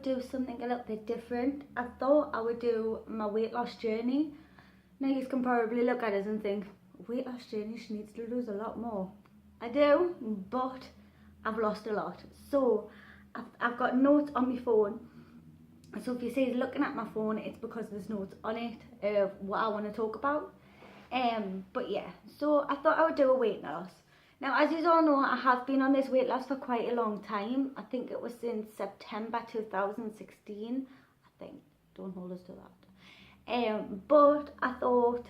do something a little bit different. I thought I would do my weight loss journey. Now you can probably look at us and think, weight loss journey, she needs to lose a lot more. I do, but I've lost a lot. So I've got notes on my phone. So if you see looking at my phone, it's because there's notes on it of what I want to talk about. But yeah, so I thought I would do a weight loss. Now, as you all know, I have been on this weight loss for quite a long time. I think it was since September 2016. I think, don't hold us to that. But I thought,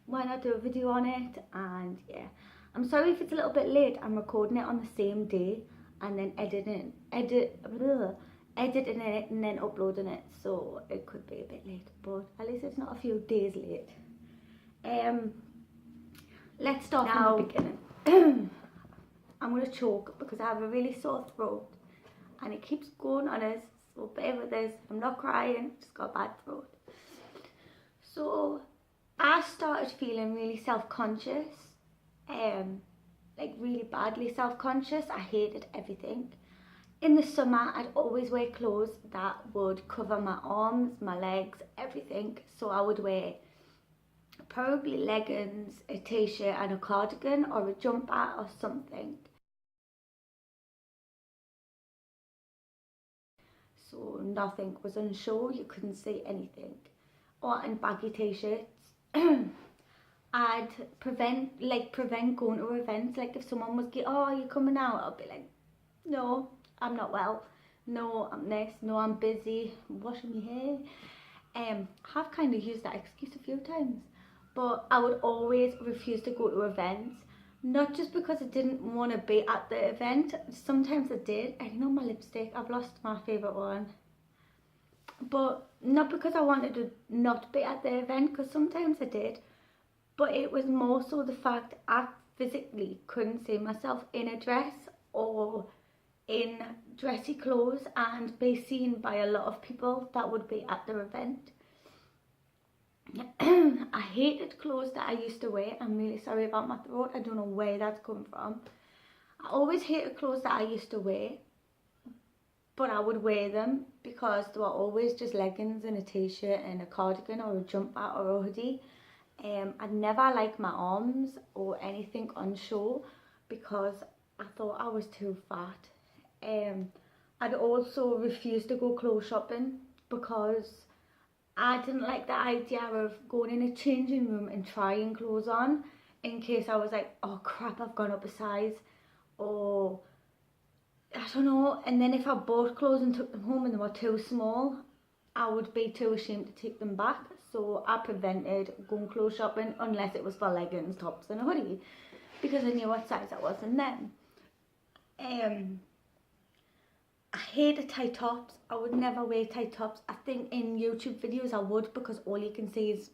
why not do a video on it? And yeah, I'm sorry if it's a little bit late. I'm recording it on the same day and then editing it and then uploading it. So it could be a bit late, but at least it's not a few days late. Let's start from the beginning. I'm going to choke because I have a really sore throat and it keeps going on us, so bear with us. I'm not crying, just got a bad throat. So I started feeling really self-conscious, like really badly self-conscious. I hated everything. In the summer, I'd always wear clothes that would cover my arms, my legs, everything. So I would wear probably leggings, a t-shirt and a cardigan or a jumper or something. So nothing was on show, you couldn't see anything. Or in baggy t-shirts. I'd prevent going to events. Like if someone was like, oh, are you coming out? I'd be like, no, I'm not well. No, I'm this. No, I'm busy washing my hair. I have kind of used that excuse a few times. But I would always refuse to go to events. Not just because I didn't want to be at the event. Sometimes I did. And you know my lipstick, I've lost my favourite one. But not because I wanted to not be at the event, because sometimes I did. But it was more so the fact I physically couldn't see myself in a dress or in dressy clothes and be seen by a lot of people that would be at the event. I hated clothes that I used to wear. I'm really sorry about my throat. I don't know where that's come from. I always hated clothes that I used to wear, but I would wear them because they were always just leggings and a t-shirt and a cardigan or a jumper or a hoodie. I'd never like my arms or anything on show because I thought I was too fat. I'd also refuse to go clothes shopping because I didn't like the idea of going in a changing room and trying clothes on in case I was like, oh crap, I've gone up a size, or I don't know. And then if I bought clothes and took them home and they were too small, I would be too ashamed to take them back. So I prevented going clothes shopping unless it was for leggings, tops and a hoodie, because I knew what size I was in them. I hated tight tops. I would never wear tight tops. I think in YouTube videos I would, because all you can see is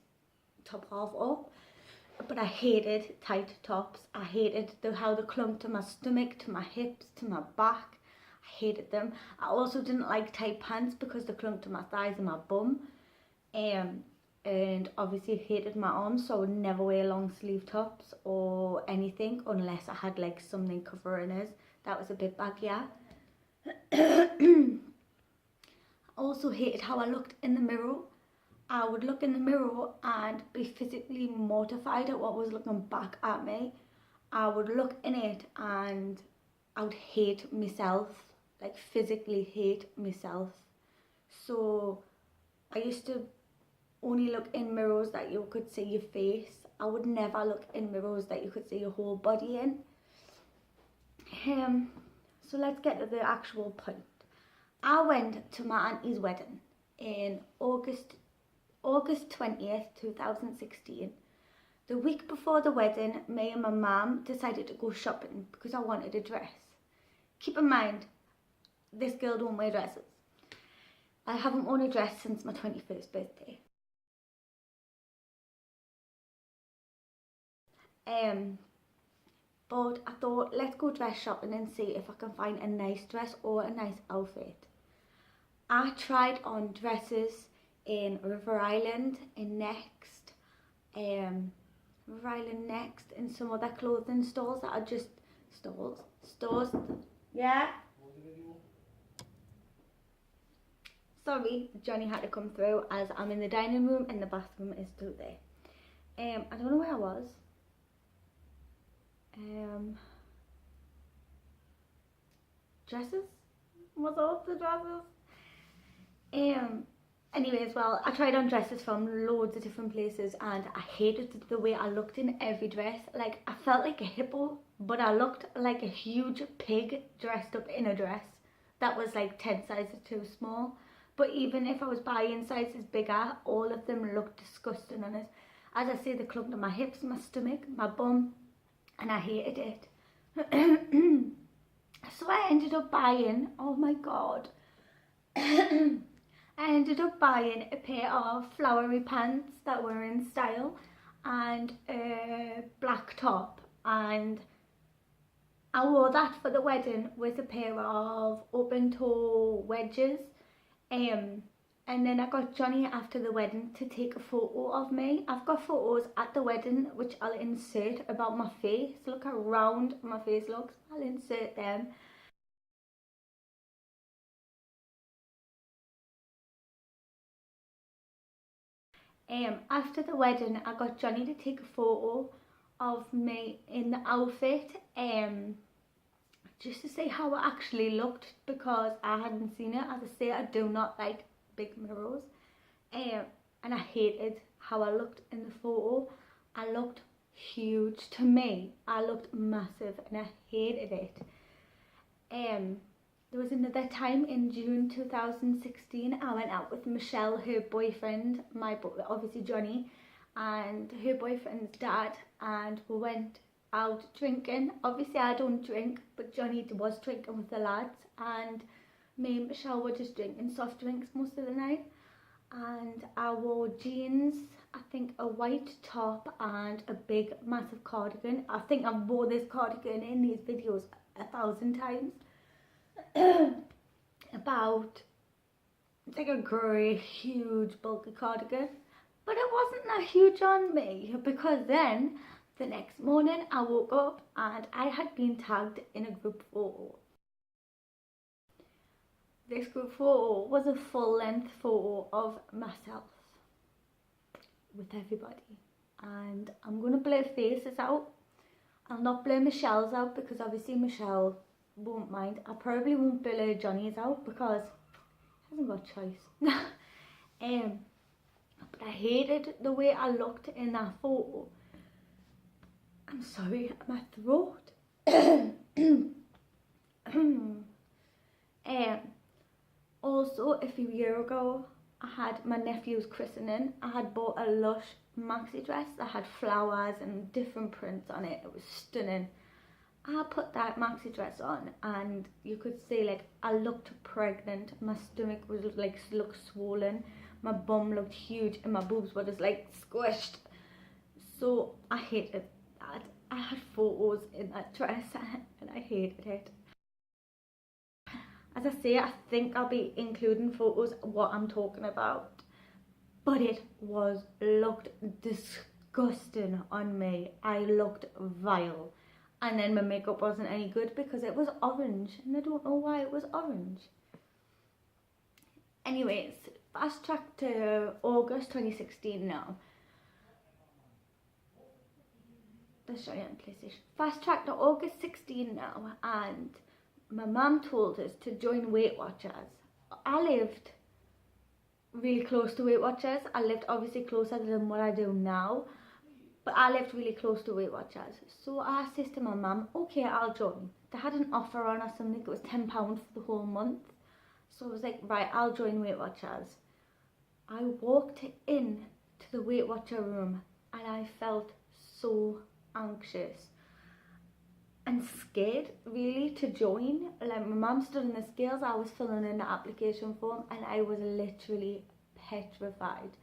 top half up. But I hated tight tops. I hated how they clung to my stomach, to my hips, to my back. I hated them. I also didn't like tight pants because they clung to my thighs and my bum. And obviously hated my arms, so I would never wear long sleeve tops or anything unless I had like something covering us that was a bit baggier. I also hated how I looked in the mirror. I would look in the mirror and be physically mortified at what was looking back at me. I would look in it and I would hate myself, like physically hate myself. So I used to only look in mirrors that you could see your face. I would never look in mirrors that you could see your whole body in. So let's get to the actual point. I went to my auntie's wedding in August 20th, 2016. The week before the wedding, me and my mum decided to go shopping because I wanted a dress. Keep in mind, this girl don't wear dresses. I haven't worn a dress since my 21st birthday. But I thought, let's go dress shopping and see if I can find a nice dress or a nice outfit. I tried on dresses in River Island, in Next, and some other clothing stores that are just stores, yeah? sorry, Johnny had to come through as I'm in the dining room and the bathroom is still there. I don't know where I was. Dresses? Was off the dresses? Anyways, well, I tried on dresses from loads of different places and I hated the way I looked in every dress. Like, I felt like a hippo, but I looked like a huge pig dressed up in a dress that was like 10 sizes too small. But even if I was buying sizes bigger, all of them looked disgusting on it. As I say, they clung to my hips, my stomach, my bum, and I hated it. So I ended up buying, oh my god, I ended up buying a pair of flowery pants that were in style and a black top, and I wore that for the wedding with a pair of open toe wedges. And then I got Johnny after the wedding to take a photo of me. I've got photos at the wedding which I'll insert about my face. Look how round my face looks. I'll insert them. After the wedding, I got Johnny to take a photo of me in the outfit, just to see how I actually looked, because I hadn't seen it. As I say, I do not like big mirrors, and I hated how I looked in the photo. I looked huge. To me, I looked massive and I hated it. There was another time in June 2016, I went out with Michelle, her boyfriend, obviously Johnny, and her boyfriend's dad, and we went out drinking. Obviously I don't drink, but Johnny was drinking with the lads, and me and Michelle were just drinking soft drinks most of the night. And I wore jeans, I think a white top and a big massive cardigan. I think I've wore this cardigan in these videos 1,000 times. It's like a grey, huge, bulky cardigan, but it wasn't that huge on me, because then the next morning I woke up and I had been tagged in a group photo. This group photo was a full-length photo of myself with everybody, and I'm going to blur faces out. I'll not blur Michelle's out because obviously Michelle won't mind. I probably won't blur Johnny's out because he hasn't got a choice. But I hated the way I looked in that photo. I'm sorry, my throat. Also, a few years ago, I had my nephew's christening. I had bought a lush maxi dress that had flowers and different prints on it. It was stunning. I put that maxi dress on and you could see, like, I looked pregnant. My stomach was like, looked swollen. My bum looked huge and my boobs were just like squished. So I hated that. I had photos in that dress and I hated it. As I say, I think I'll be including photos of what I'm talking about. But it looked disgusting on me. I looked vile. And then my makeup wasn't any good because it was orange, and I don't know why it was orange. Anyways, fast track to August 2016 now. Let's show you on PlayStation. Fast track to August 16 now, and my mum told us to join Weight Watchers. I lived really close to Weight Watchers. I lived obviously closer than what I do now. But I lived really close to Weight Watchers. So I said to my mum, okay, I'll join. They had an offer on or something. It was £10 for the whole month. So I was like, right, I'll join Weight Watchers. I walked in to the Weight Watcher room and I felt so anxious and scared, really, to join. Like, my mum stood on the scales, I was filling in the application form, and I was literally petrified.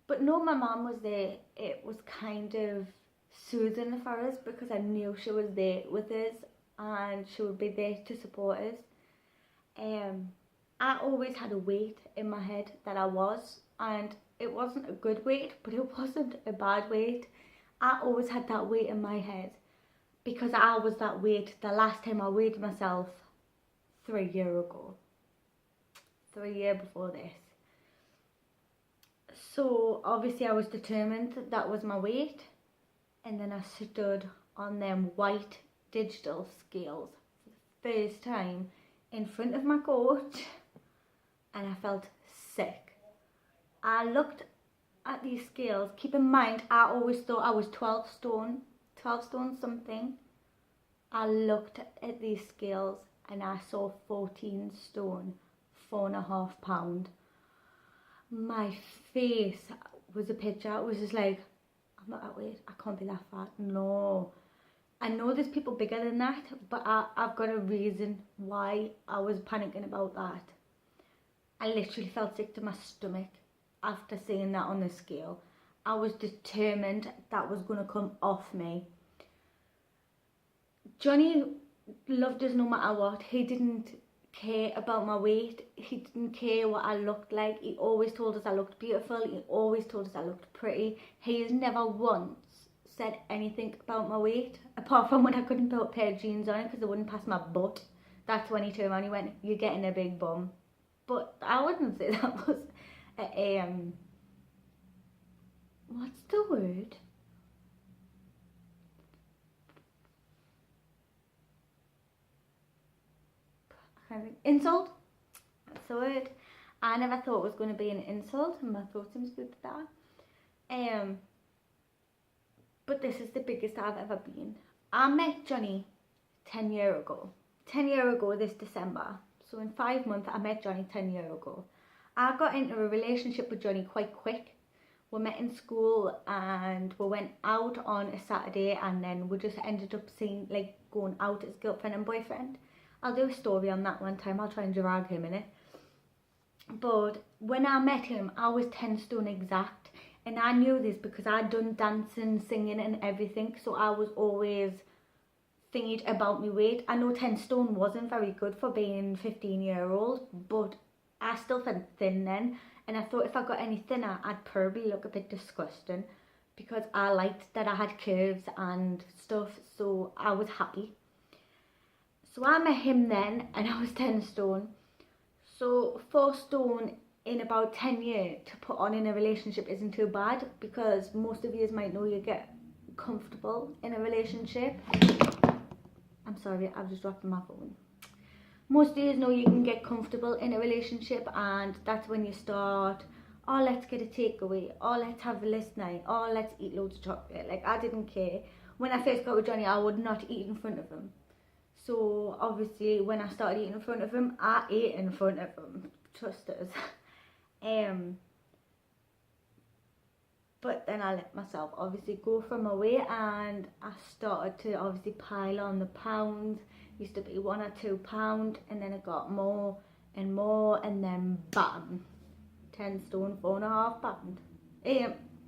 But no, my mum was there. It was kind of soothing for us because I knew she was there with us and she would be there to support us. I always had a weight in my head that I was, and it wasn't a good weight, but it wasn't a bad weight. I always had that weight in my head because I was that weight the last time I weighed myself 3 years ago. 3 years before this. So obviously I was determined that was my weight, and then I stood on them white digital scales for the first time in front of my coach, and I felt sick. I looked at these scales. Keep in mind, I always thought I was 12 stone something. I looked at these scales and I saw 14 stone, 4.5 pound. My face was a picture. It was just like, I'm not that weight, I can't be that fat. No. I know there's people bigger than that, but I've got a reason why I was panicking about that. I literally felt sick to my stomach after seeing that on the scale. I was determined that was going to come off me. Johnny loved us no matter what. He didn't care about my weight. He didn't care what I looked like. He always told us I looked beautiful. He always told us I looked pretty. He has never once said anything about my weight, apart from when I couldn't put a pair of jeans on because they wouldn't pass my butt. That's when he turned around and he went, "You're getting a big bum." But I wouldn't say that was what's the word? Insult? That's the word. I never thought it was going to be an insult, and my thoughts included that. But this is the biggest I've ever been. I met Johnny 10 years ago. 10 years ago this December. So in 5 months I met Johnny 10 years ago. I got into a relationship with Johnny quite quick. We met in school and we went out on a Saturday, and then we just ended up going out as girlfriend and boyfriend. I'll do a story on that one time. I'll try and drag him in it. But when I met him, I was 10 stone exact. And I knew this because I'd done dancing, singing and everything. So I was always thinking about my weight. I know 10 stone wasn't very good for being 15-year-old, but I still felt thin then. And I thought if I got any thinner, I'd probably look a bit disgusting, because I liked that I had curves and stuff. So I was happy. So I met him then and I was 10 stone. So 4 stone in about 10 years to put on in a relationship isn't too bad, because most of you might know you get comfortable in a relationship. I'm sorry, I've just dropped my phone. Most of you know you can get comfortable in a relationship, and that's when you start, oh, let's get a takeaway, oh, let's have a list night, oh, let's eat loads of chocolate. Like, I didn't care. When I first got with Johnny, I would not eat in front of him. So obviously when I started eating in front of him, I ate in front of him. Trust us. But then I let myself obviously go from my weight, and I started to obviously pile on the pounds. Used to be 1 or 2 pounds, and then it got more and more, and then bam, 10 stone 4.5 pound.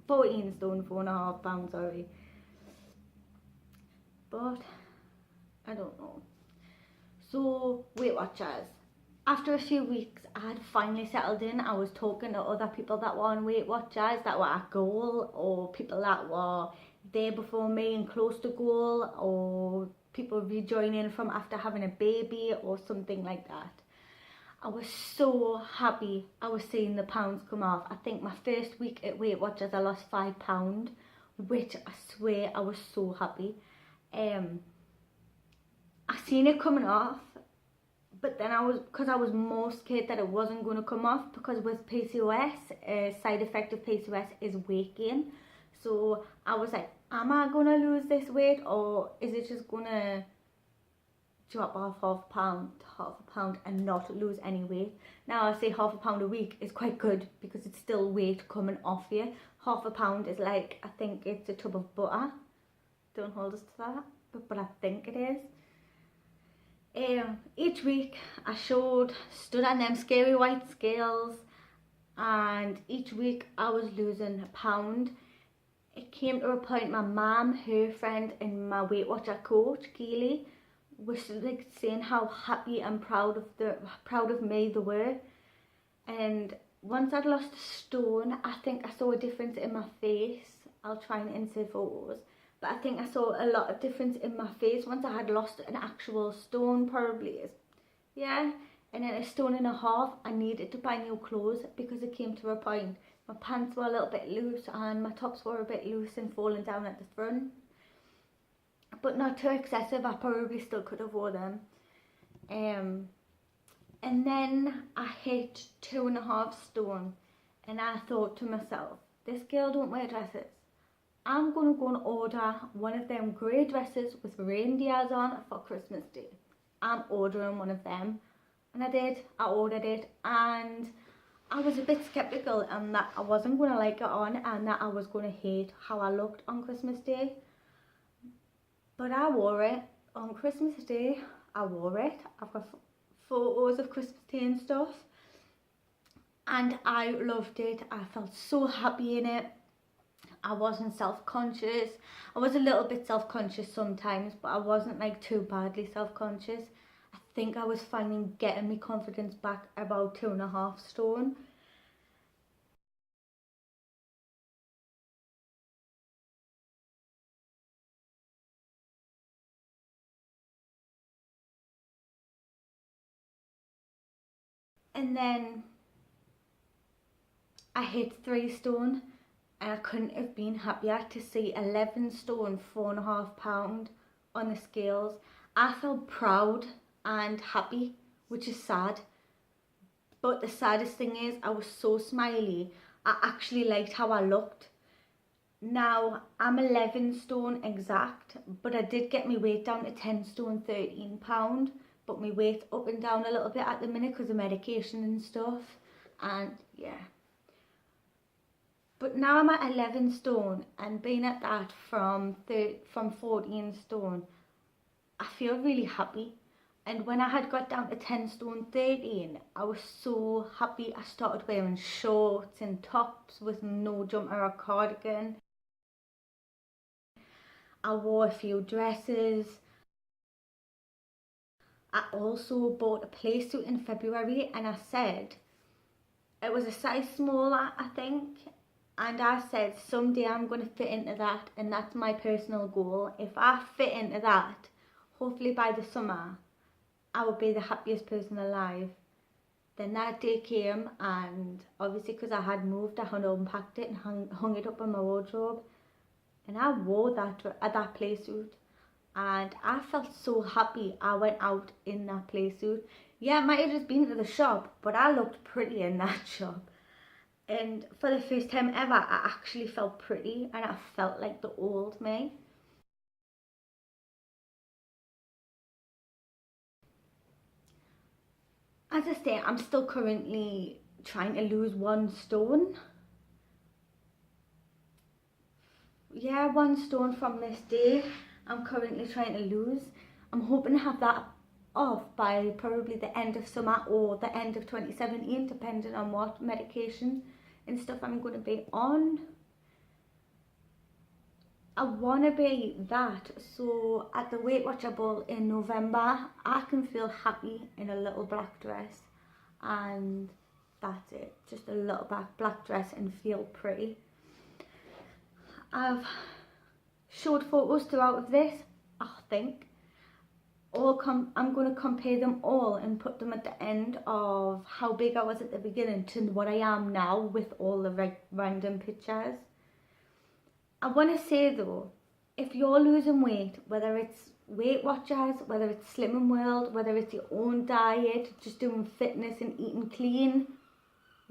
14 stone 4.5 pounds, sorry. But I don't know. So Weight Watchers, after a few weeks I had finally settled in. I was talking to other people that were on Weight Watchers, that were at goal, or people that were there before me and close to goal, or people rejoining from after having a baby or something like that. I was so happy I was seeing the pounds come off. I think my first week at Weight Watchers I lost 5 pounds, which I swear I was so happy. I seen it coming off, but then because I was more scared that it wasn't going to come off, because with PCOS, a side effect of PCOS is weight gain. So I was like, am I going to lose this weight, or is it just going to drop off half a pound and not lose any weight? Now I say half a pound a week is quite good, because it's still weight coming off you. Half a pound is like, I think it's a tub of butter. Don't hold us to that, but I think it is. Each week I stood on them scary white scales, and each week I was losing a pound. It came to a point my mum, her friend and my Weight Watcher coach, Keely, was like saying how happy and proud of me they were. And once I'd lost a stone, I think I saw a difference in my face. I'll try and insert photos. But I think I saw a lot of difference in my face once I had lost an actual stone, probably yeah. And in a stone and a half, I needed to buy new clothes because it came to a point. My pants were a little bit loose and my tops were a bit loose and falling down at the front. But not too excessive, I probably still could have worn them. And then I hit 2.5 stone and I thought to myself, this girl don't wear dresses. I'm going to go and order one of them grey dresses with reindeers on for Christmas Day. I'm ordering one of them. And I did. I ordered it and I was a bit sceptical and that I wasn't going to like it on and that I was going to hate how I looked on Christmas Day. But I wore it on Christmas Day. I wore it. I've got photos of Christmas Day and stuff. And I loved it. I felt so happy in it. I wasn't self-conscious. I was a little bit self-conscious sometimes, but I wasn't like too badly self-conscious. I think I was finally getting my confidence back about 2.5 stone. And then I hit 3 stone and I couldn't have been happier to see 11 stone 4.5 pound on the scales. I felt proud and happy, which is sad, but the saddest thing is I was so smiley. I actually liked how I looked. Now I'm 11 stone exact, but I did get my weight down to 10 stone 13 pound, but my weight's up and down a little bit at the minute because of medication and stuff, and yeah. But now I'm at 11 stone and being at that from 14 stone, I feel really happy. And when I had got down to 10 stone 13, I was so happy. I started wearing shorts and tops with no jumper or cardigan. I wore a few dresses. I also bought a play suit in February and I said, it was a size smaller I think, and I said someday I'm going to fit into that, and that's my personal goal. If I fit into that, hopefully by the summer, I would be the happiest person alive. Then that day came and obviously because I had moved, I had unpacked it and hung it up in my wardrobe, and I wore that play suit and I felt so happy. I went out in that play suit. Yeah, I might have just been to the shop, but I looked pretty in that shop. And for the first time ever, I actually felt pretty and I felt like the old me. As I say, I'm still currently trying to lose 1 stone. Yeah, 1 stone from this day. I'm currently trying to lose. I'm hoping to have that off by probably the end of summer or the end of 2017, depending on what medication and stuff I'm going to be on. I want to be that, so at the Weight Watcher Ball in November, I can feel happy in a little black dress, and that's it, just a little black dress and feel pretty. I've showed photos throughout of this, I think. I'm going to compare them all and put them at the end of how big I was at the beginning to what I am now with all the random pictures. I want to say though, if you're losing weight, whether it's Weight Watchers, whether it's Slimming World, whether it's your own diet, just doing fitness and eating clean,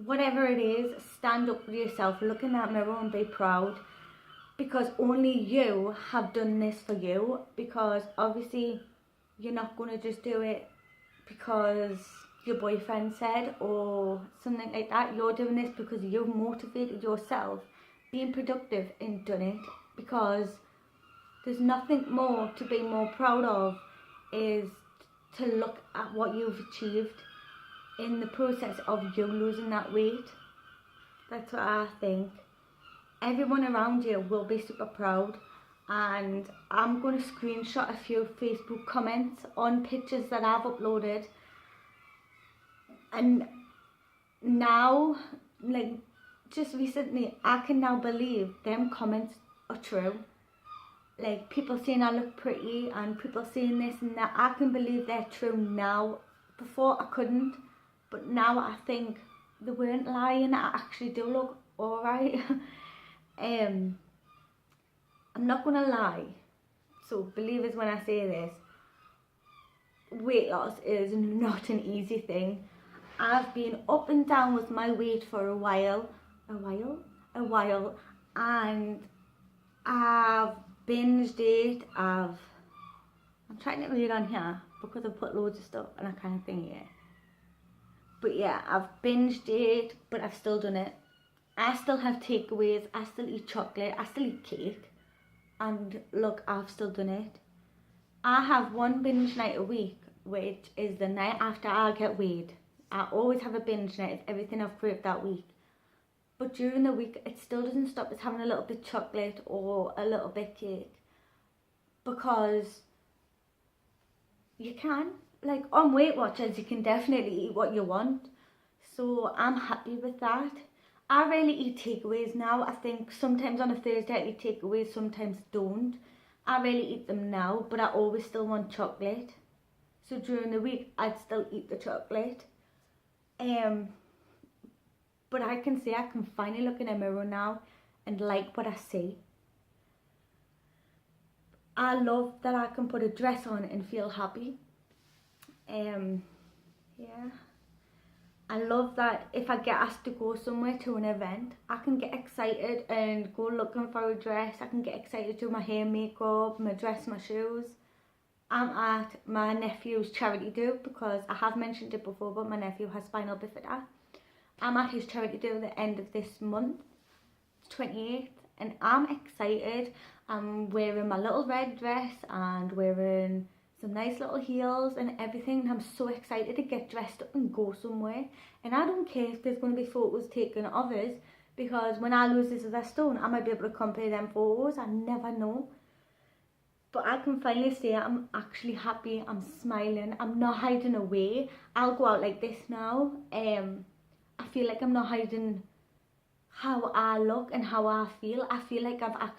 whatever it is, stand up for yourself, look in that mirror and be proud, because only you have done this for you. Because obviously you're not going to just do it because your boyfriend said or something like that. You're doing this because you've motivated yourself, being productive and done it, because there's nothing more to be more proud of is to look at what you've achieved in the process of you losing that weight. That's what I think. Everyone around you will be super proud, and I'm going to screenshot a few Facebook comments on pictures that I've uploaded, and now, like just recently, I can now believe them comments are true. Like people saying I look pretty and people saying this and that, I can believe they're true now Before I couldn't, but now I think they weren't lying. I actually do look alright. I'm not gonna lie, so believe us when I say this, weight loss is not an easy thing. I've been up and down with my weight for a while, and I've binged it. I'm trying to read on here because I've put loads of stuff and I can't think here. But yeah, I've binged it, but I've still done it. I still have takeaways, I still eat chocolate, I still eat cake. And look, I've still done it. I have one binge night a week, which is the night after I get weighed. I always have a binge night of everything I've craved that week. But during the week, it still doesn't stop us having a little bit chocolate or a little bit cake. Because you can. Like on Weight Watchers, you can definitely eat what you want. So I'm happy with that. I rarely eat takeaways now. I think sometimes on a Thursday I eat takeaways, sometimes don't. I rarely eat them now, but I always still want chocolate. So during the week, I'd still eat the chocolate. But I can say I can finally look in a mirror now and like what I see. I love that I can put a dress on and feel happy. Yeah. I love that if I get asked to go somewhere to an event, I can get excited and go looking for a dress. I can get excited to do my hair, makeup, my dress, my shoes. I'm at my nephew's charity do because I have mentioned it before, but my nephew has spinal bifida. I'm at his charity do at the end of this month, 28th, and I'm excited. I'm wearing my little red dress and wearing some nice little heels and everything. I'm so excited to get dressed up and go somewhere. And I don't care if there's going to be photos taken of us, because when I lose this other stone, I might be able to compare them photos. I never know. But I can finally say I'm actually happy. I'm smiling. I'm not hiding away. I'll go out like this now. I feel like I'm not hiding how I look and how I feel. I feel like I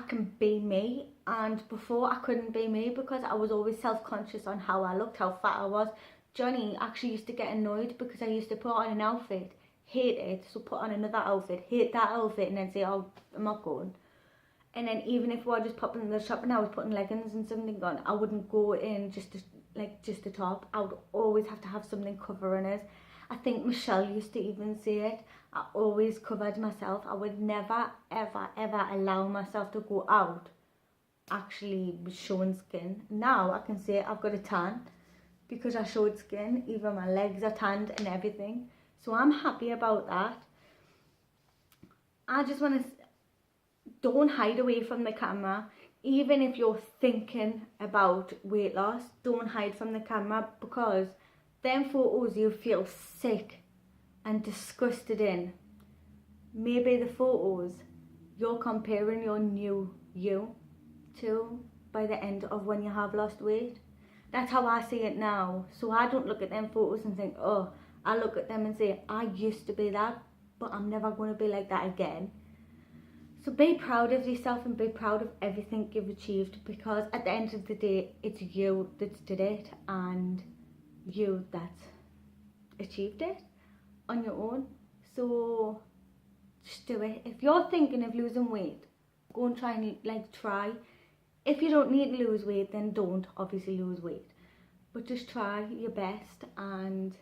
can be me, and before I couldn't be me because I was always self-conscious on how I looked, how fat I was. Johnny actually used to get annoyed because I used to put on an outfit, hate it, so put on another outfit, hate that outfit, and then say, oh, I'm not going. And then even if we were just popping in the shop and I was putting leggings and something on, I wouldn't go in just a top. I would always have to have something covering it. I think Michelle used to even say it. I always covered myself. I would never, ever, ever allow myself to go out actually showing skin. Now I can say I've got a tan because I showed skin. Even my legs are tanned and everything. So I'm happy about that. I just want to, don't hide away from the camera. Even if you're thinking about weight loss, don't hide from the camera, because them photos you feel sick and disgusted in, maybe the photos you're comparing your new you to by the end of when you have lost weight. That's how I see it now. So I don't look at them photos and think, oh, I look at them and say, I used to be that, but I'm never going to be like that again. So be proud of yourself and be proud of everything you've achieved, because at the end of the day, it's you that's did it and you that's achieved it on your own. So just do it. If you're thinking of losing weight, go and try. If you don't need to lose weight, then don't obviously lose weight. But just try your best and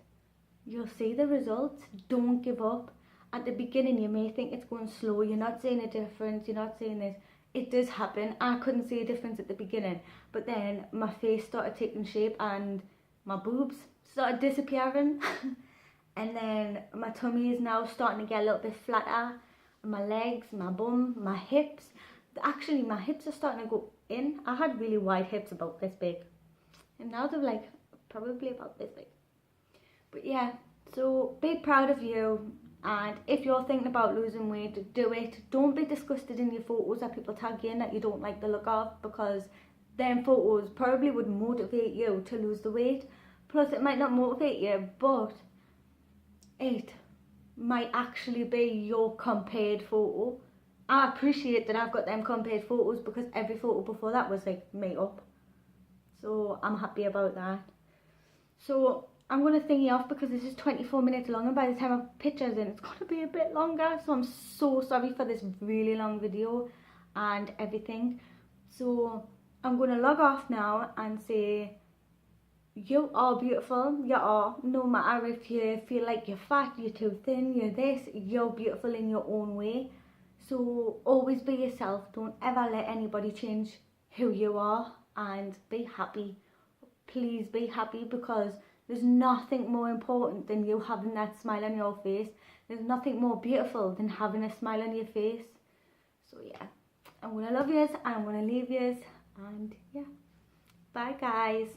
you'll see the results. Don't give up. At the beginning, you may think it's going slow. You're not seeing a difference. You're not seeing this. It does happen. I couldn't see a difference at the beginning. But then my face started taking shape and my boobs started disappearing. And then my tummy is now starting to get a little bit flatter. My legs, my bum, my hips. Actually, my hips are starting to go in. I had really wide hips about this big. And now they're probably about this big. But yeah, so be proud of you. And if you're thinking about losing weight, do it. Don't be disgusted in your photos that people tag you in that you don't like the look of, because them photos probably would motivate you to lose the weight. Plus, it might not motivate you, but it might actually be your compared photo. I appreciate that I've got them compared photos, because every photo before that was like made up. So I'm happy about that. So I'm going to thingy off because this is 24 minutes long, and by the time I put pictures in, it's going to be a bit longer. So I'm so sorry for this really long video and everything. So I'm going to log off now and say, you are beautiful. You are. No matter if you feel like you're fat, you're too thin, you're this, you're beautiful in your own way. So always be yourself. Don't ever let anybody change who you are, and be happy. Please be happy, because there's nothing more important than you having that smile on your face. There's nothing more beautiful than having a smile on your face. So yeah, I'm gonna love yous and I'm gonna leave yous, and yeah, bye guys.